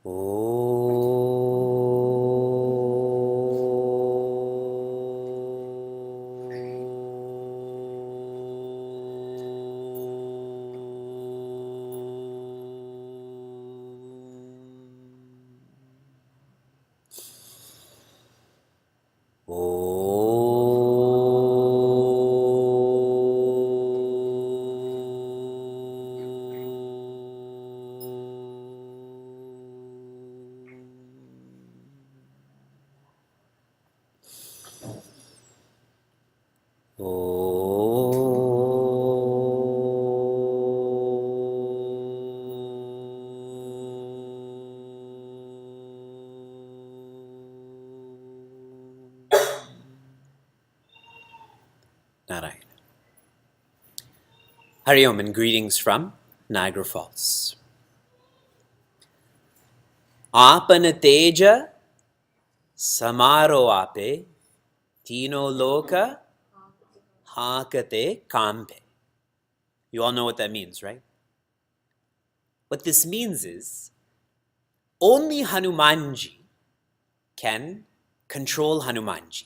Narayana. Hari Om and greetings from Niagara Falls. Apana teja samaro ape tino loka hakate kampe. You all know what that means, right? What this means is only Hanumanji can control Hanumanji.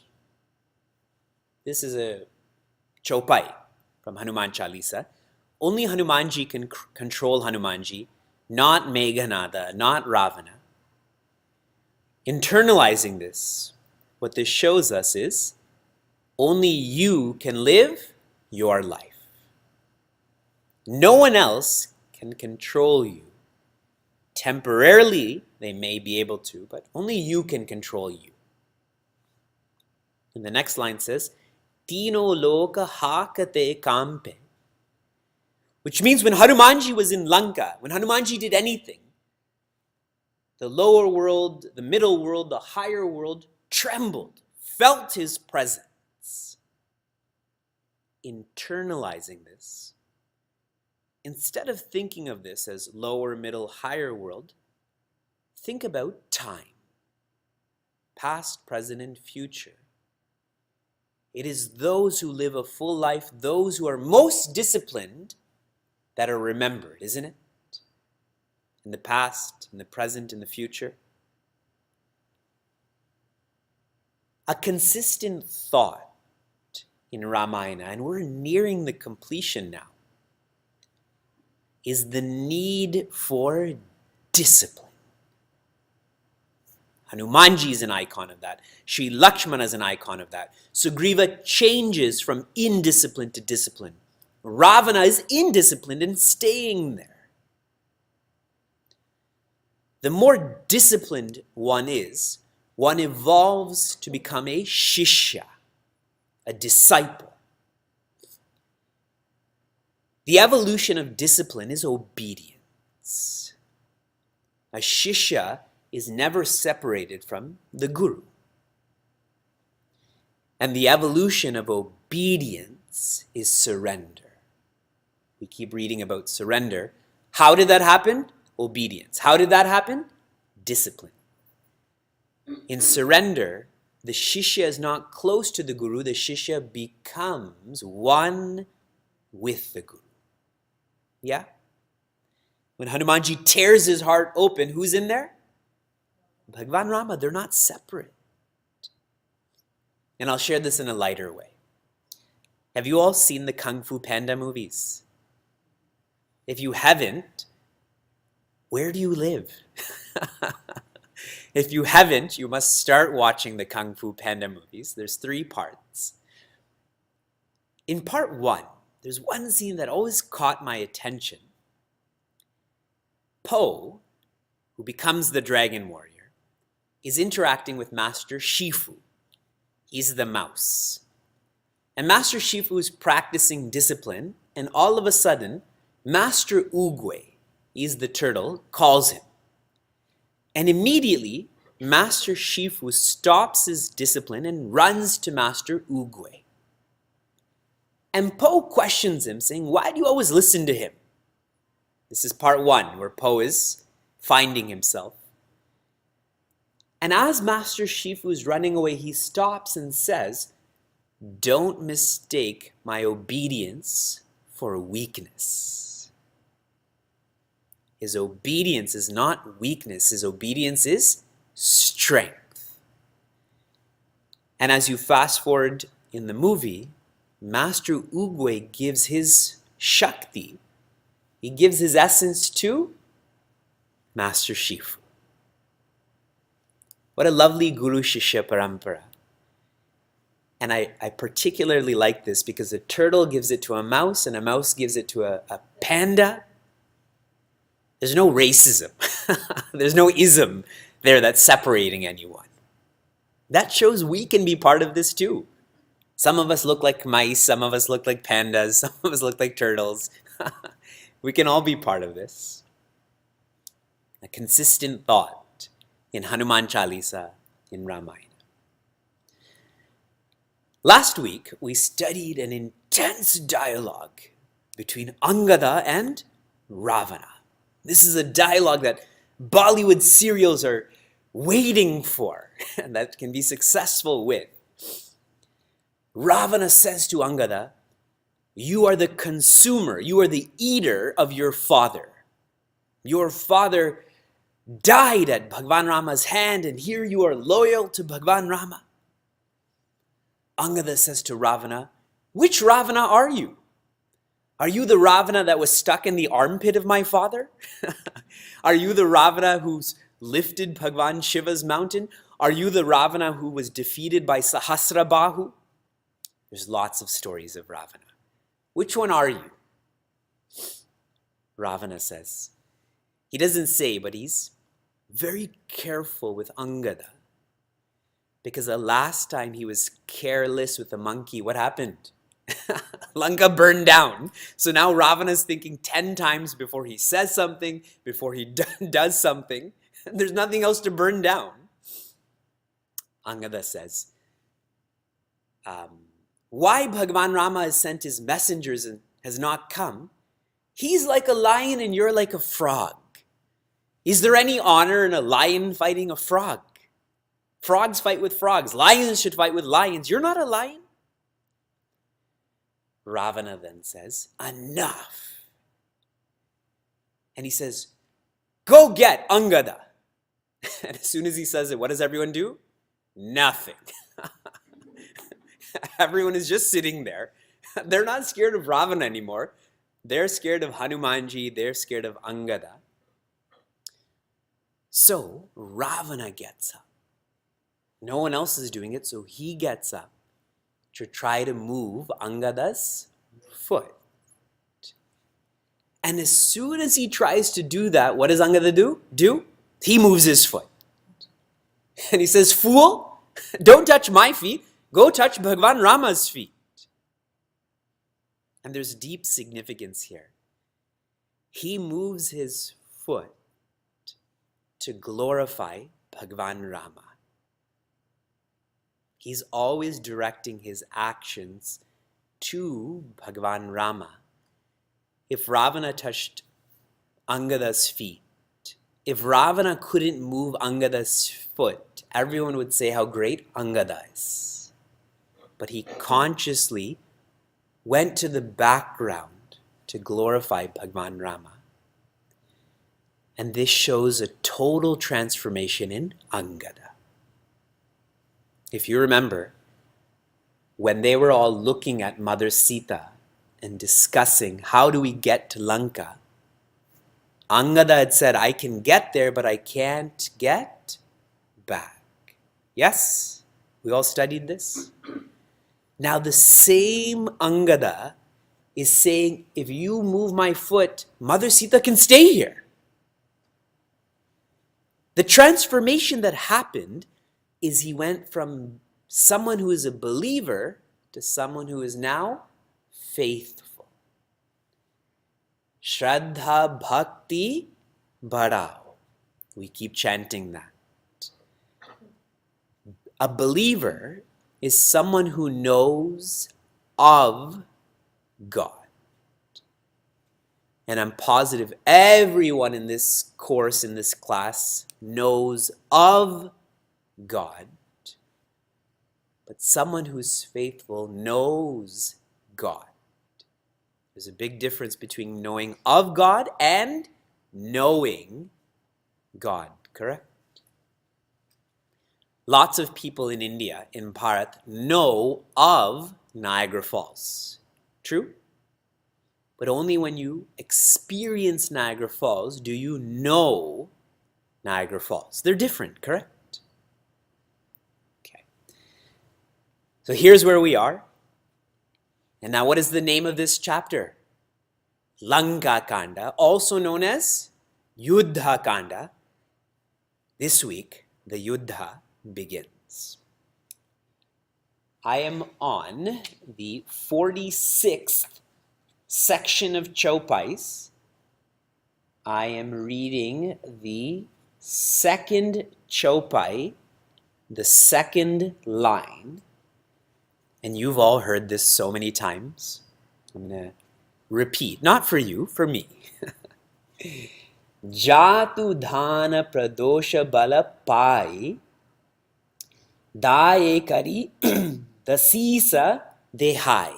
This is a chopai from Hanuman Chalisa. Only Hanumanji can control Hanumanji, not Meghanada, not Ravana. Internalizing this, what this shows us is only you can live your life. No one else can control you. Temporarily, they may be able to, but only you can control you. And the next line says, Tino loka hakate kampe. Which means when Hanumanji was in Lanka, when Hanumanji did anything, the lower world, the middle world, the higher world trembled, felt his presence. Internalizing this, instead of thinking of this as lower, middle, higher world, think about time. Past, present, and future. It is those who live a full life, those who are most disciplined, that are remembered, isn't it? In the past, in the present, in the future. A consistent thought in Ramayana, and we're nearing the completion now, is the need for discipline. Hanumanji is an icon of that. Sri Lakshmana is an icon of that. Sugriva changes from indiscipline to discipline. Ravana is indisciplined and staying there. The more disciplined one is, one evolves to become a shishya, a disciple. The evolution of discipline is obedience. A shishya is never separated from the guru. And the evolution of obedience is surrender. We keep reading about surrender. How did that happen? Obedience. How did that happen? Discipline. In surrender, the shishya is not close to the guru. The shishya becomes one with the guru. Yeah? When Hanumanji tears his heart open, who's in there? Bhagwan Rama. They're not separate. And I'll share this in a lighter way. Have you all seen the Kung Fu Panda movies? If you haven't, where do you live? If you haven't, you must start watching the Kung Fu Panda movies. There's 3 parts. In part 1, there's one scene that always caught my attention. Po, who becomes the dragon warrior, is interacting with Master Shifu. He's the mouse. And Master Shifu is practicing discipline, and all of a sudden, Master Ugwe, he's the turtle, calls him. And immediately, Master Shifu stops his discipline and runs to Master Ugwe. And Po questions him, saying, why do you always listen to him? This is part 1, where Po is finding himself. And as Master Shifu is running away, he stops and says, don't mistake my obedience for weakness. His obedience is not weakness. His obedience is strength. And as you fast forward in the movie, Master Ugwe gives his Shakti, he gives his essence to Master Shifu. What a lovely Guru Shishya Parampara. And I particularly like this because a turtle gives it to a mouse and a mouse gives it to a panda. There's no racism. There's no ism there that's separating anyone. That shows we can be part of this too. Some of us look like mice, some of us look like pandas, some of us look like turtles. We can all be part of this. A consistent thought in Hanuman Chalisa, in Ramayana. Last week, we studied an intense dialogue between Angada and Ravana. This is a dialogue that Bollywood serials are waiting for and that can be successful with. Ravana says to Angada, "You are the consumer, you are the eater of your father. Your father died at Bhagwan Rama's hand, and here you are loyal to Bhagwan Rama." Angada says to Ravana, "Which Ravana are you? Are you the Ravana that was stuck in the armpit of my father? Are you the Ravana who's lifted Bhagwan Shiva's mountain? Are you the Ravana who was defeated by Sahasrabahu?" There's lots of stories of Ravana. Which one are you? Ravana says. He doesn't say, but he's very careful with Angada. Because the last time he was careless with the monkey, what happened? Lanka burned down. So now Ravana's thinking 10 times before he says something, before he does something. There's nothing else to burn down. Angada says, why Bhagwan Rama has sent his messengers and has not come? He's like a lion and you're like a frog. Is there any honor in a lion fighting a frog? Frogs fight with frogs. Lions should fight with lions. You're not a lion. Ravana then says, enough. And he says, go get Angada. And as soon as he says it, what does everyone do? Nothing. Everyone is just sitting there. They're not scared of Ravana anymore. They're scared of Hanumanji. They're scared of Angada. So Ravana gets up. No one else is doing it, so he gets up to try to move Angada's foot. And as soon as he tries to do that, what does Angada do? He moves his foot. And he says, fool, don't touch my feet. Go touch Bhagwan Rama's feet. And there's deep significance here. He moves his foot to glorify Bhagwan Rama. He's always directing his actions to Bhagwan Rama. If Ravana touched Angada's feet, if Ravana couldn't move Angada's foot, everyone would say how great Angada is. But he consciously went to the background to glorify Bhagwan Rama. And this shows a total transformation in Angada. If you remember, when they were all looking at Mother Sita and discussing how do we get to Lanka, Angada had said, I can get there, but I can't get back. Yes? We all studied this? Now the same Angada is saying, if you move my foot, Mother Sita can stay here. The transformation that happened is he went from someone who is a believer to someone who is now faithful. Shraddha Bhakti Badao. We keep chanting that. A believer is someone who knows of God. And I'm positive everyone in this course, in this class, knows of God. But someone who's faithful knows God. There's a big difference between knowing of God and knowing God, correct? Lots of people in India, in Bharat, know of Niagara Falls. True? But only when you experience Niagara Falls do you know Niagara Falls. They're different, correct? Okay. So here's where we are. And now what is the name of this chapter? Lanka Kanda, also known as Yuddha Kanda. This week, the Yuddha begins. I am on the 46th section of Chaupais. I am reading the second Chaupai, the second line. And you've all heard this so many times. I'm going to repeat, not for you, for me. Jatu dhana pradosha bala pai daye kari dasisa dehai.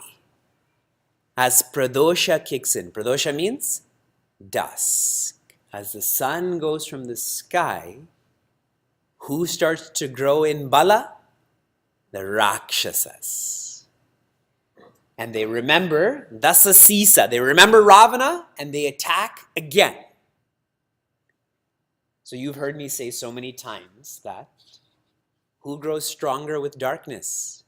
As pradosha kicks in, pradosha means dusk. As the sun goes from the sky, who starts to grow in bala? The Rakshasas. And they remember Dasasisa. They remember Ravana and they attack again. So you've heard me say so many times that who grows stronger with darkness?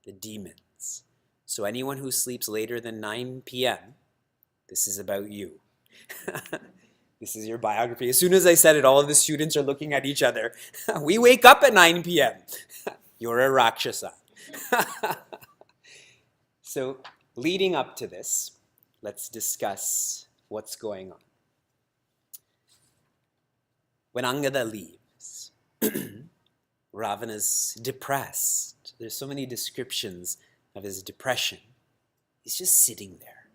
The demons. So anyone who sleeps later than 9 p.m., this is about you. This is your biography. As soon as I said it, all of the students are looking at each other. We wake up at 9 p.m. You're a Rakshasa. So leading up to this, let's discuss what's going on. When Angada leaves, Ravana's depressed. There's so many descriptions of his depression. He's just sitting there.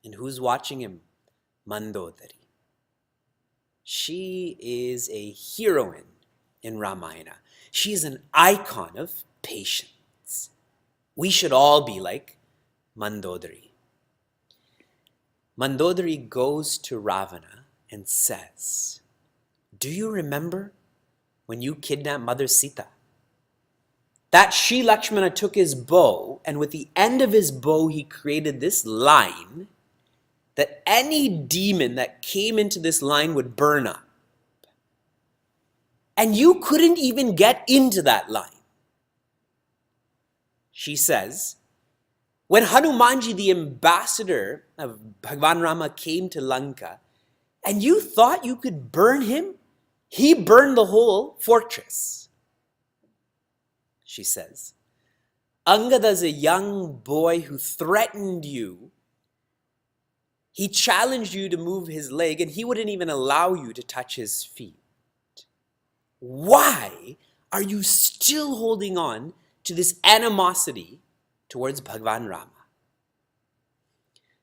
And who's watching him? Mandodari. She is a heroine in Ramayana. She is an icon of patience. We should all be like Mandodari. Mandodari goes to Ravana and says, do you remember when you kidnapped Mother Sita? That Sri Lakshmana took his bow, and with the end of his bow, he created this line that any demon that came into this line would burn up. And you couldn't even get into that line. She says, when Hanumanji, the ambassador of Bhagavan Rama, came to Lanka, and you thought you could burn him, he burned the whole fortress. She says, Angada's a young boy who threatened you. He challenged you to move his leg, and he wouldn't even allow you to touch his feet. Why are you still holding on to this animosity towards Bhagavan Rama?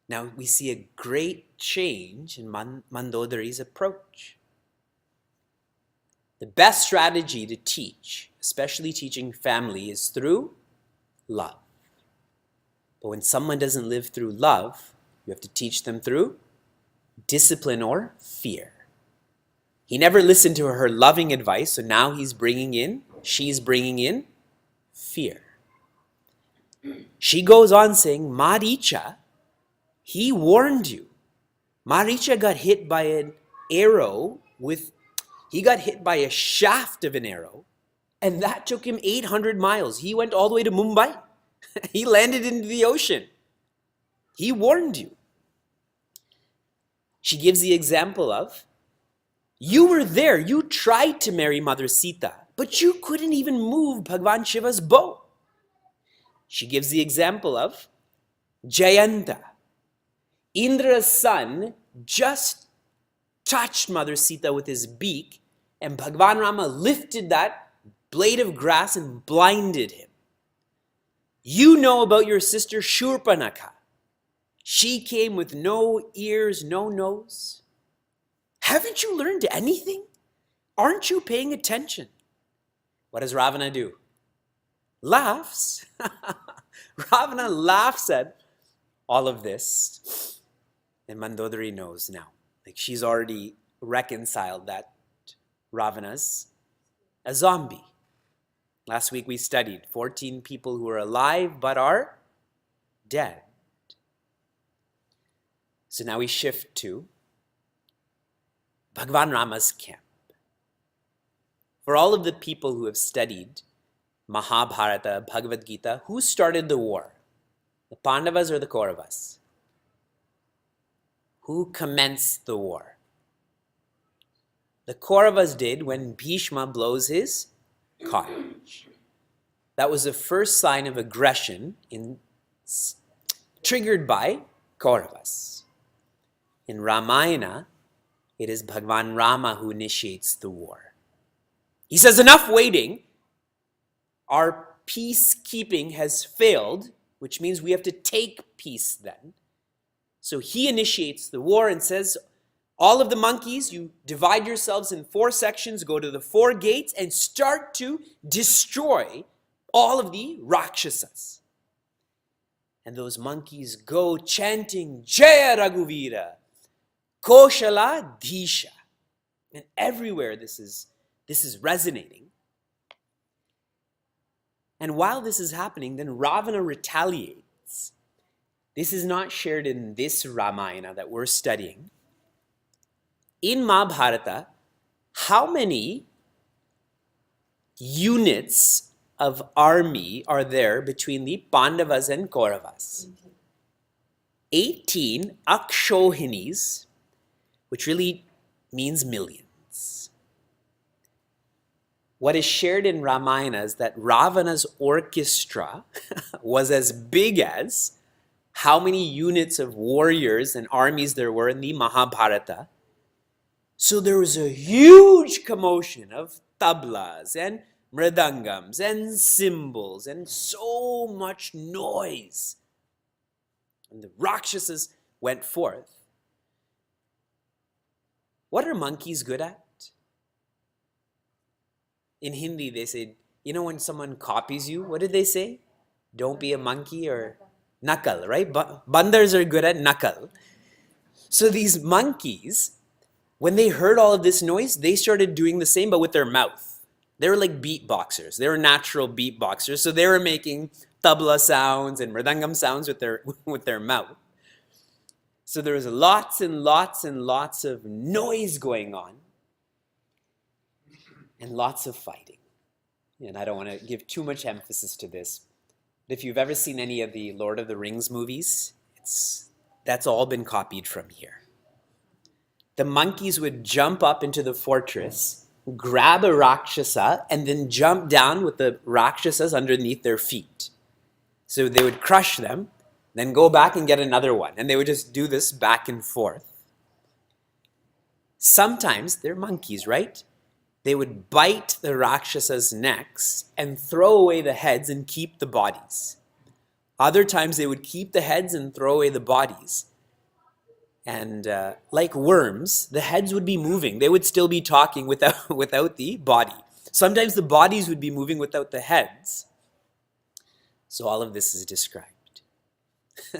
Now we see a great change in Mandodari's approach. The best strategy to teach, especially teaching family, is through love. But when someone doesn't live through love, you have to teach them through discipline or fear. He never listened to her loving advice, so now she's bringing in fear. She goes on saying, Maricha, he warned you. Maricha got hit by an arrow he got hit by a shaft of an arrow, and that took him 800 miles. He went all the way to Mumbai. He landed into the ocean. He warned you. She gives the example of, you were there, you tried to marry Mother Sita, but you couldn't even move Bhagavan Shiva's bow. She gives the example of Jayanta. Indra's son just touched Mother Sita with his beak, and Bhagavan Rama lifted that blade of grass and blinded him. You know about your sister Shurpanakha. She came with no ears, no nose. Haven't you learned anything? Aren't you paying attention? What does Ravana do? Laughs. Ravana laughs at all of this. And Mandodari knows now. Like she's already reconciled that Ravana's a zombie. Last week we studied 14 people who are alive but are dead. So now we shift to Bhagavan Rama's camp. For all of the people who have studied Mahabharata, Bhagavad Gita, who started the war? The Pandavas or the Kauravas? Who commenced the war? The Kauravas did when Bhishma blows his conch. That was the first sign of aggression triggered by Kauravas. In Ramayana, it is Bhagavan Rama who initiates the war. He says, enough waiting. Our peacekeeping has failed, which means we have to take peace then. So he initiates the war and says, all of the monkeys, you divide yourselves in 4 sections, go to the 4 gates, and start to destroy all of the Rakshasas. And those monkeys go chanting, Jaya Raghuvira, Koshala Dhisha. And everywhere this is resonating. And while this is happening, then Ravana retaliates. This is not shared in this Ramayana that we're studying. In Mahabharata, how many units of army are there between the Pandavas and Kauravas? 18 Akshohinis, which really means millions. What is shared in Ramayana is that Ravana's orchestra was as big as how many units of warriors and armies there were in the Mahabharata. So there was a huge commotion of tablas and mridangams and cymbals and so much noise. And the Rakshasas went forth. What are monkeys good at? In Hindi, they say, you know when someone copies you, what did they say? Don't be a monkey or nakal, right? Bandars are good at nakal. So these monkeys, when they heard all of this noise, they started doing the same, but with their mouth. They were like beatboxers. They were natural beatboxers. So they were making tabla sounds and mridangam sounds with their mouth. So there was lots and lots and lots of noise going on and lots of fighting. And I don't want to give too much emphasis to this. But if you've ever seen any of the Lord of the Rings movies, that's all been copied from here. The monkeys would jump up into the fortress, grab a Rakshasa, and then jump down with the Rakshasas underneath their feet. So they would crush them, then go back and get another one. And they would just do this back and forth. Sometimes they're monkeys, right? They would bite the Rakshasas' necks and throw away the heads and keep the bodies. Other times they would keep the heads and throw away the bodies. And like worms, the heads would be moving. They would still be talking without the body. Sometimes the bodies would be moving without the heads. So all of this is described.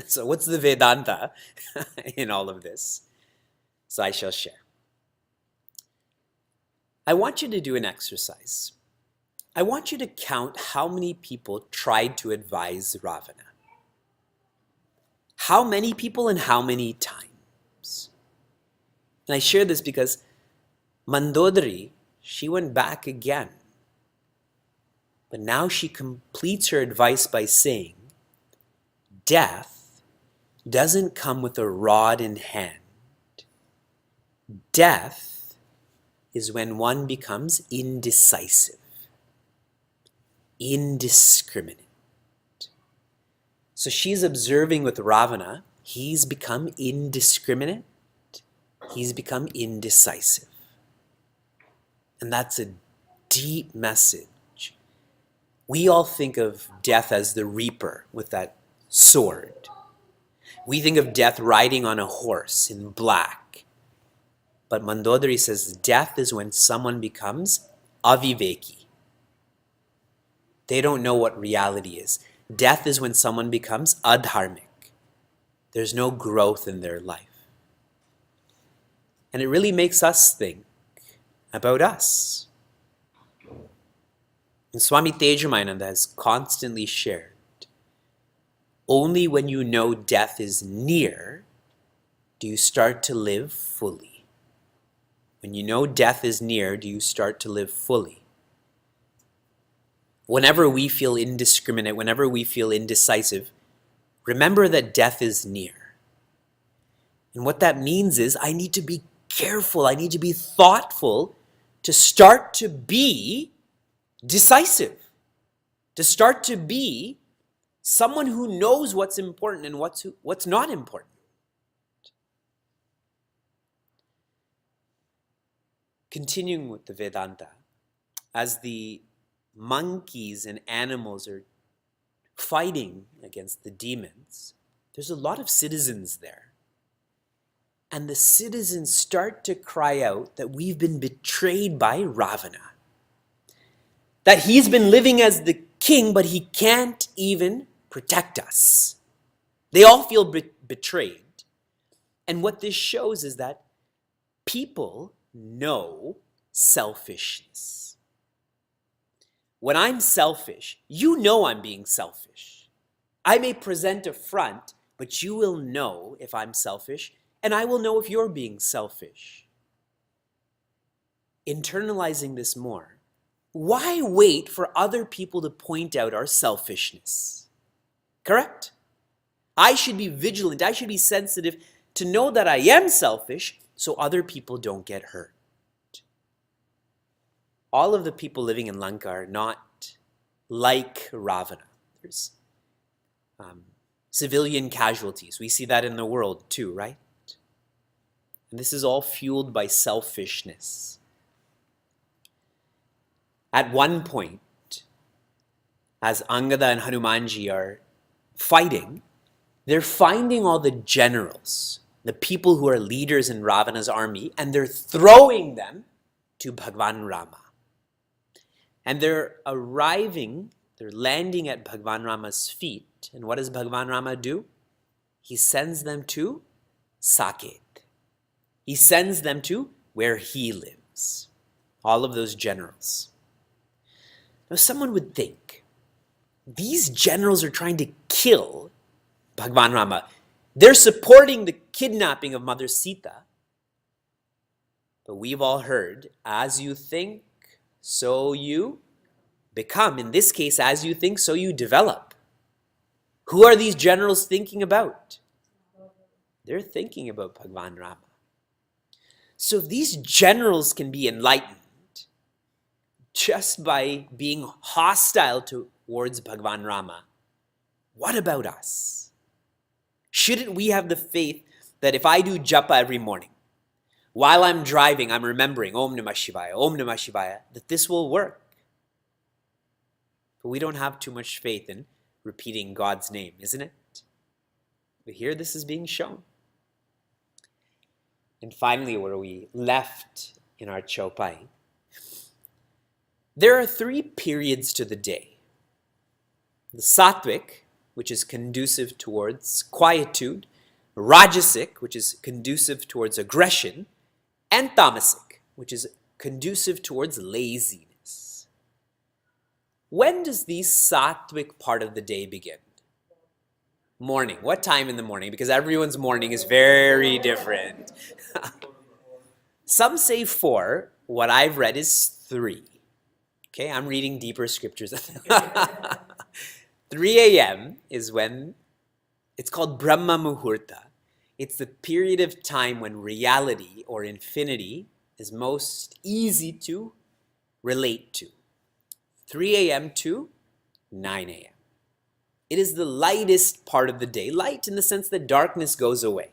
So what's the Vedanta in all of this? So I shall share. I want you to do an exercise. I want you to count how many people tried to advise Ravana. How many people and how many times? And I share this because Mandodari, she went back again. But now she completes her advice by saying, death doesn't come with a rod in hand. Death is when one becomes indecisive, indiscriminate. So she's observing with Ravana, he's become indiscriminate, he's become indecisive. And that's a deep message. We all think of death as the reaper with that sword. We think of death riding on a horse in black. But Mandodari says death is when someone becomes aviveki. They don't know what reality is. Death is when someone becomes adharmic. There's no growth in their life. And it really makes us think about us. And Swami Tejamayana has constantly shared, only when you know death is near do you start to live fully. When you know death is near, do you start to live fully? Whenever we feel indiscriminate, whenever we feel indecisive, remember that death is near. And what that means is I need to be careful, I need to be thoughtful to start to be decisive, to start to be someone who knows what's important and what's not important. Continuing with the Vedanta, as the monkeys and animals are fighting against the demons, there's a lot of citizens there. And the citizens start to cry out that we've been betrayed by Ravana. That he's been living as the king, but he can't even protect us. They all feel betrayed. And what this shows is that people know selfishness. When I'm selfish, you know I'm being selfish. I may present a front, but you will know if I'm selfish, and I will know if you're being selfish. Internalizing this more, why wait for other people to point out our selfishness? Correct? I should be vigilant, I should be sensitive to know that I am selfish so other people don't get hurt. All of the people living in Lanka are not like Ravana. There's civilian casualties. We see that in the world too, right? And this is all fueled by selfishness. At one point, as Angada and Hanumanji are fighting, they're finding all the generals, the people who are leaders in Ravana's army, and they're throwing them to Bhagwan Rama. And they're landing at Bhagwan Rama's feet. And what does Bhagwan Rama do? He sends them to Saket. He sends them to where he lives. All of those generals. Now someone would think, these generals are trying to kill Bhagwan Rama. They're supporting the kidnapping of Mother Sita. But we've all heard, as you think, so you become. In this case, as you think, so you develop. Who are these generals thinking about? They're thinking about Bhagwan Rama. So if these generals can be enlightened just by being hostile towards Bhagwan Rama, what about us? Shouldn't we have the faith that if I do japa every morning, while I'm driving, I'm remembering Om Namah Shivaya, that this will work? But we don't have too much faith in repeating God's name, isn't it? But here this is being shown. And finally, where we left in our Chaupai, there are 3 periods to the day. The Sattvic, which is conducive towards quietude, Rajasic, which is conducive towards aggression, and Tamasic, which is conducive towards laziness. When does the Sattvic part of the day begin? Morning. What time in the morning? Because everyone's morning is very different. Some say 4. What I've read is 3. Okay, I'm reading deeper scriptures. 3 a.m. is when it's called Brahma Muhurta. It's the period of time when reality or infinity is most easy to relate to. 3 a.m. to 9 a.m. It is the lightest part of the day. Light in the sense that darkness goes away.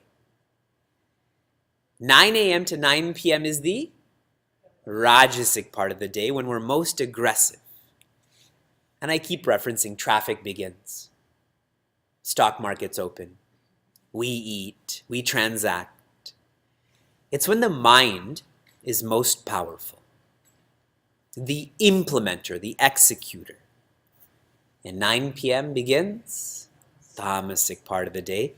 9 a.m. to 9 p.m. is the Rajasic part of the day when we're most aggressive. And I keep referencing traffic begins. Stock markets open. We eat. We transact. It's when the mind is most powerful. The implementer, the executor. And 9 p.m. begins, Tamasic part of the day,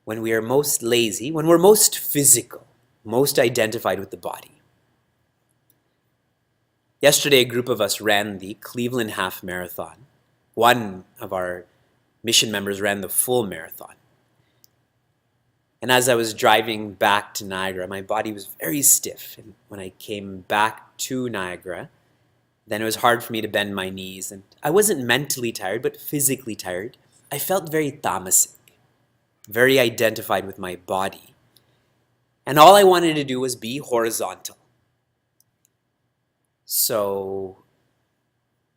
when we are most lazy, when we're most physical, most identified with the body. Yesterday, a group of us ran the Cleveland Half Marathon. One of our mission members ran the full marathon. And as I was driving back to Niagara, my body was very stiff. And when I came back to Niagara, then it was hard for me to bend my knees. And I wasn't mentally tired, but physically tired. I felt very tamasic, very identified with my body. And all I wanted to do was be horizontal. So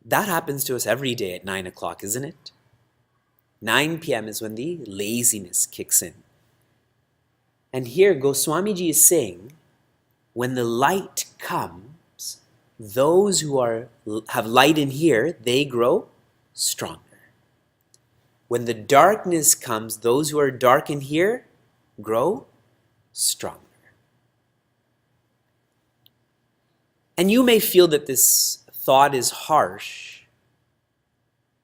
that happens to us every day at 9 o'clock, isn't it? 9 p.m. is when the laziness kicks in. And here Goswamiji is saying, when the light comes, those who have light in here, they grow stronger. When the darkness comes, those who are dark in here grow stronger. And you may feel that this thought is harsh,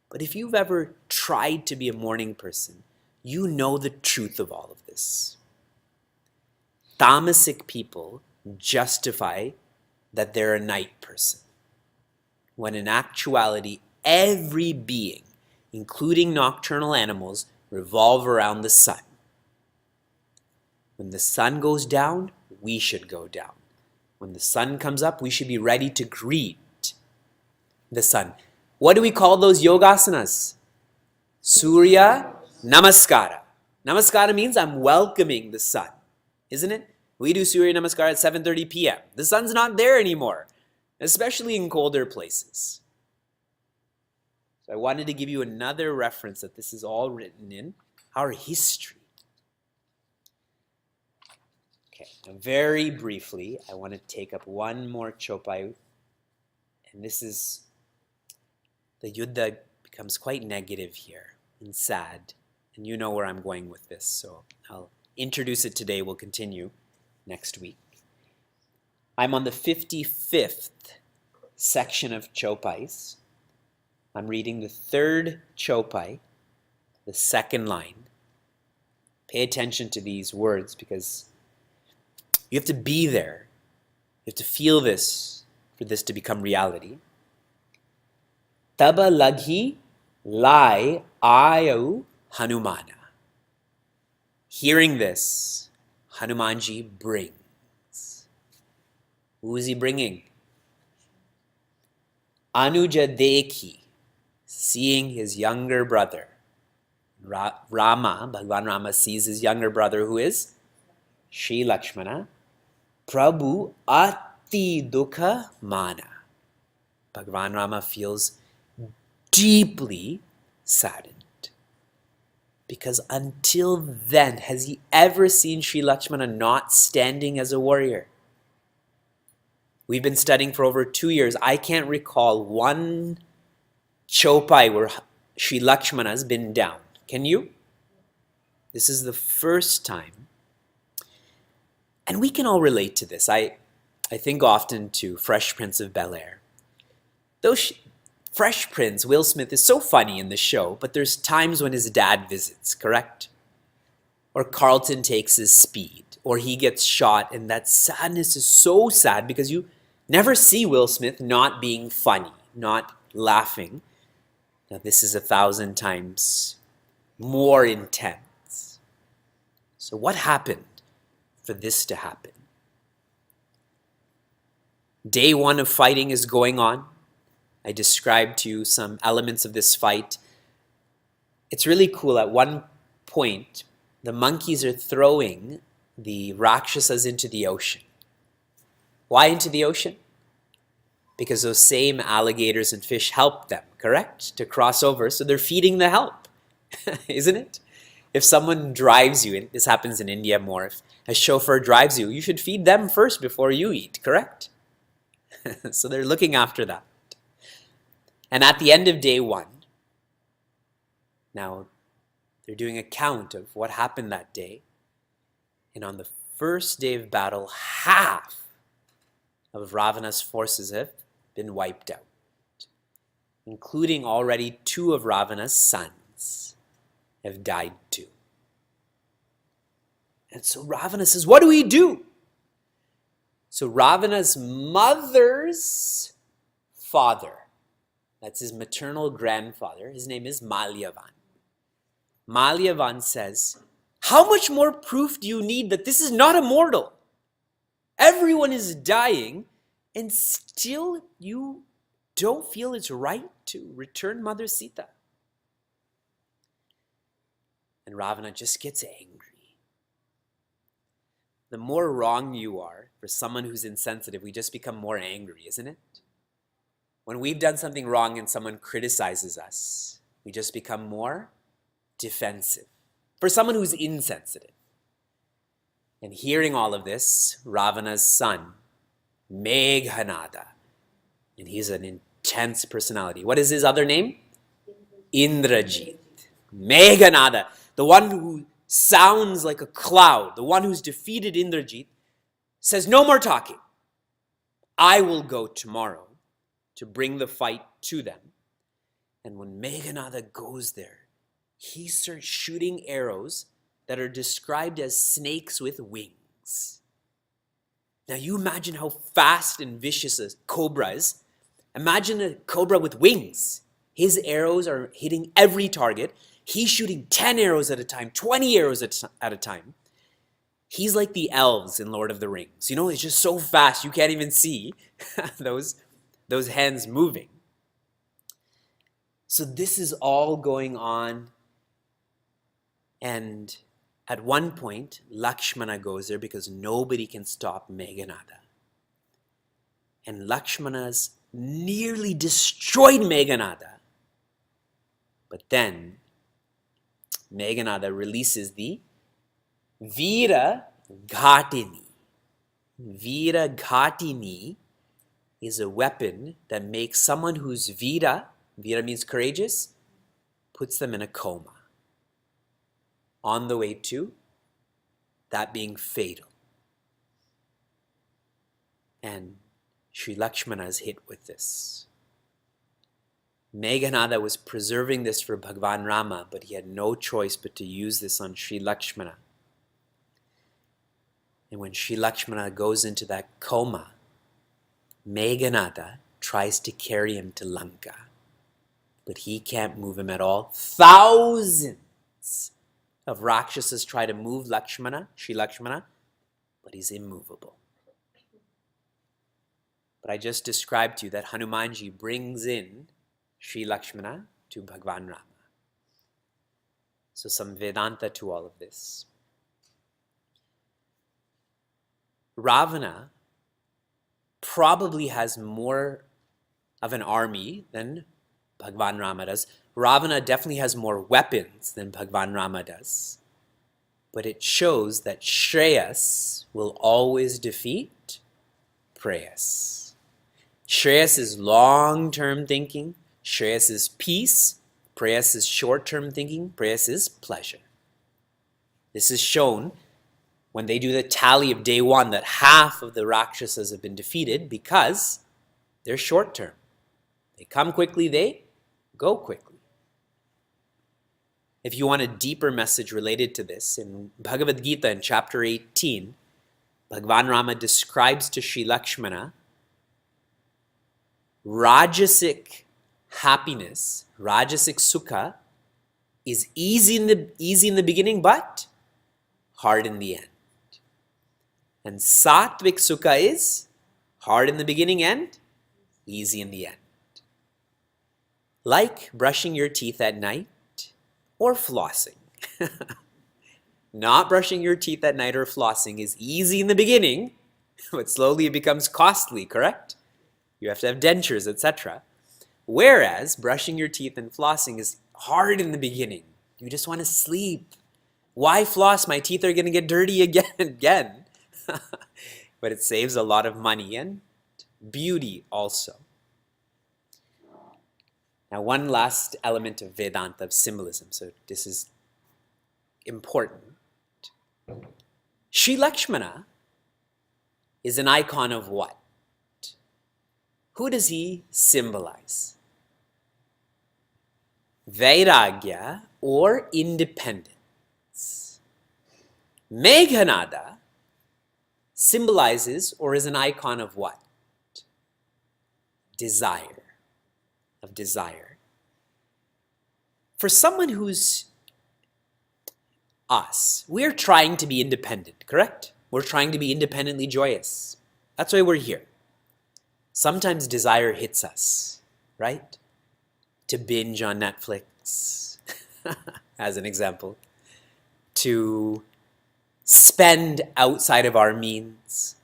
but if you've ever tried to be a morning person, you know the truth of all of this. Tamasic people justify that they're a night person, when in actuality, every being, including nocturnal animals, revolve around the sun. When the sun goes down, we should go down. When the sun comes up, we should be ready to greet the sun. What do we call those yogasanas? Surya Namaskara. Namaskara means I'm welcoming the sun, isn't it? We do Surya Namaskara at 7:30 p.m. The sun's not there anymore, especially in colder places. So I wanted to give you another reference that this is all written in our history. Okay, now very briefly, I want to take up one more chopai, and this is, the Yuddha becomes quite negative here and sad, and you know where I'm going with this, so I'll introduce it today. We'll continue next week. I'm on the 55th section of chopais. I'm reading the third chopai, the second line. Pay attention to these words because you have to be there. You have to feel this for this to become reality. Taba laghi lai ayu Hanumana. Hearing this, Hanumanji brings. Who is he bringing? Anuja Dekhi, seeing his younger brother. Rama, Bhagwan Rama sees his younger brother, who is Shri Lakshmana. Prabhu ati dukha mana. Bhagwan Rama feels deeply saddened. Because until then, has he ever seen Sri Lakshmana not standing as a warrior? We've been studying for over 2 years. I can't recall one chopai where Sri Lakshmana has been down. Can you? This is the first time. And we can all relate to this. I think often to Fresh Prince of Bel-Air. Fresh Prince, Will Smith, is so funny in the show, but there's times when his dad visits, correct? Or Carlton takes his speed, or he gets shot, and that sadness is so sad because you never see Will Smith not being funny, not laughing. Now this is 1,000 times more intense. So what happened for this to happen? Day 1 of fighting is going on. I described to you some elements of this fight. It's really cool. At one point, the monkeys are throwing the Rakshasas into the ocean. Why into the ocean? Because those same alligators and fish help them, correct? To cross over, so they're feeding the help, isn't it? If someone drives you, and this happens in India more, if a chauffeur drives you, you should feed them first before you eat, correct? So they're looking after that. And at the end of day 1, now they're doing a count of what happened that day. And on the first day of battle, half of Ravana's forces have been wiped out, including already 2 of Ravana's sons have died too. And so Ravana says, what do we do? So Ravana's mother's father, that's his maternal grandfather, his name is Malyavan. Malyavan says, how much more proof do you need that this is not immortal? Everyone is dying, and still you don't feel it's right to return Mother Sita. And Ravana just gets angry. The more wrong you are for someone who's insensitive, we just become more angry, isn't it? When we've done something wrong and someone criticizes us, we just become more defensive. For someone who's insensitive. And hearing all of this, Ravana's son, Meghanada, and he's an intense personality. What is his other name? Indrajit. Meghanada, the one who sounds like a cloud, the one who's defeated Indrajit, says, no more talking. I will go tomorrow to bring the fight to them. And when Meghanada goes there, he starts shooting arrows that are described as snakes with wings. Now you imagine how fast and vicious a cobra is. Imagine a cobra with wings. His arrows are hitting every target. He's shooting 10 arrows at a time, 20 arrows at a time. He's like the elves in Lord of the Rings. You know, it's just so fast you can't even see those hands moving. So this is all going on. And at one point, Lakshmana goes there because nobody can stop Meghanada. And Lakshmana's nearly destroyed Meghanada. But then, Meghanada releases the Veera Ghatini. Veera Ghatini is a weapon that makes someone who's Veera means courageous, puts them in a coma. On the way to that being fatal. And Sri Lakshmana is hit with this. Meghanada was preserving this for Bhagwan Rama, but he had no choice but to use this on Sri Lakshmana. And when Sri Lakshmana goes into that coma, Meghanada tries to carry him to Lanka, but he can't move him at all. Thousands of Rakshasas try to move Sri Lakshmana, but he's immovable. But I just described to you that Hanumanji brings in Sri Lakshmana to Bhagwan Rama. So some Vedanta to all of this. Ravana probably has more of an army than Bhagwan Rama does. Ravana definitely has more weapons than Bhagwan Rama does. But it shows that Shreyas will always defeat Preyas. Shreyas is long-term thinking. Shreyas is peace. Preyas is short-term thinking. Preyas is pleasure. This is shown when they do the tally of day one that half of the Rakshasas have been defeated because they're short-term. They come quickly, they go quickly. If you want a deeper message related to this, in Bhagavad Gita in chapter 18, Bhagwan Rama describes to Sri Lakshmana Rajasic happiness, Rajasic sukha, is easy in the beginning, but hard in the end. And Sattvic sukha is hard in the beginning and easy in the end. Like brushing your teeth at night or flossing. Not brushing your teeth at night or flossing is easy in the beginning, but slowly it becomes costly, correct? You have to have dentures, etc. Whereas brushing your teeth and flossing is hard in the beginning. You just want to sleep. Why floss? My teeth are going to get dirty again. But it saves a lot of money and beauty also. Now, one last element of Vedanta, of symbolism. So this is important. Sri Lakshmana is an icon of what? Who does he symbolize? Vairagya or independence. Meghanada symbolizes or is an icon of what? Desire. Of desire. For someone who's us, we're trying to be independent, correct? We're trying to be independently joyous. That's why we're here. Sometimes desire hits us, right? To binge on Netflix, as an example. To spend outside of our means.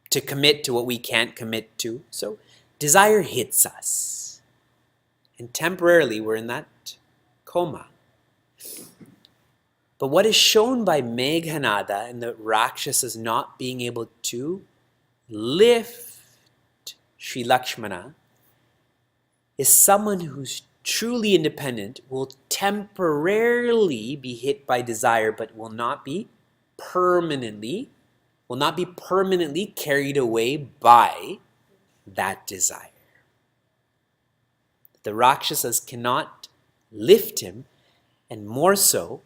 To commit to what we can't commit to. So desire hits us. And temporarily we're in that coma. But what is shown by Meghanada and the Rakshasas not being able to lift Sri Lakshmana is someone who's truly independent will temporarily be hit by desire, but will not be permanently carried away by that desire. The Rakshasas cannot lift him, and more so,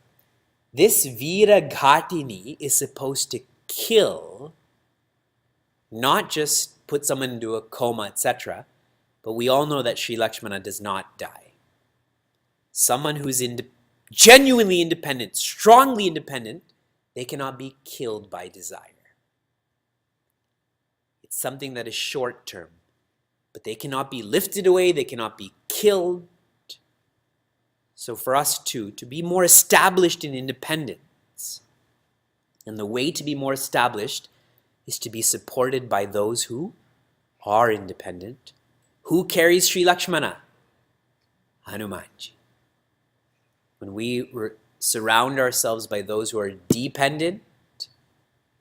this Veera Ghatini is supposed to kill, not just put someone into a coma, etc., but we all know that Sri Lakshmana does not die. Someone who's genuinely independent, strongly independent, they cannot be killed by desire. It's something that is short term, but they cannot be lifted away, they cannot be killed. So for us too, to be more established in independence, and the way to be more established is to be supported by those who are independent. Who carries Sri Lakshmana? Hanumanji. When we surround ourselves by those who are dependent,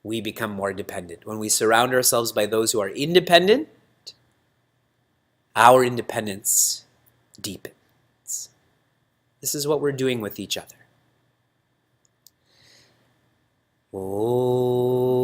we become more dependent. When we surround ourselves by those who are independent, our independence deepens. This is what we're doing with each other. Oh.